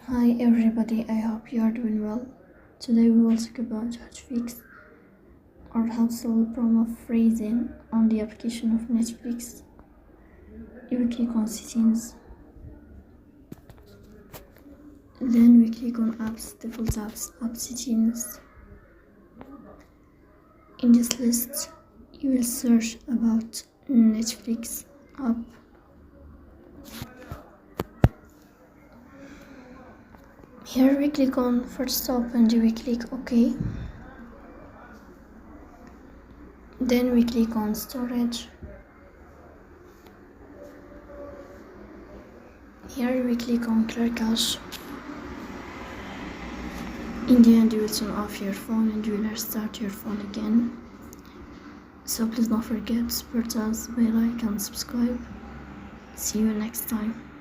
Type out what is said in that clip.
Hi everybody, I hope you are doing well. Today we will talk about how to fix or how to solve problem of freezing on the application of Netflix. You will click on settings, then we click on apps, default apps, app settings. In this list, you will search about Netflix app. Here we click on first open, we click OK. Then we click on storage. Here we click on clear cache. In the end, you will turn off your phone and you will restart your phone again. So please don't forget to support us, bell icon, subscribe. See you next time.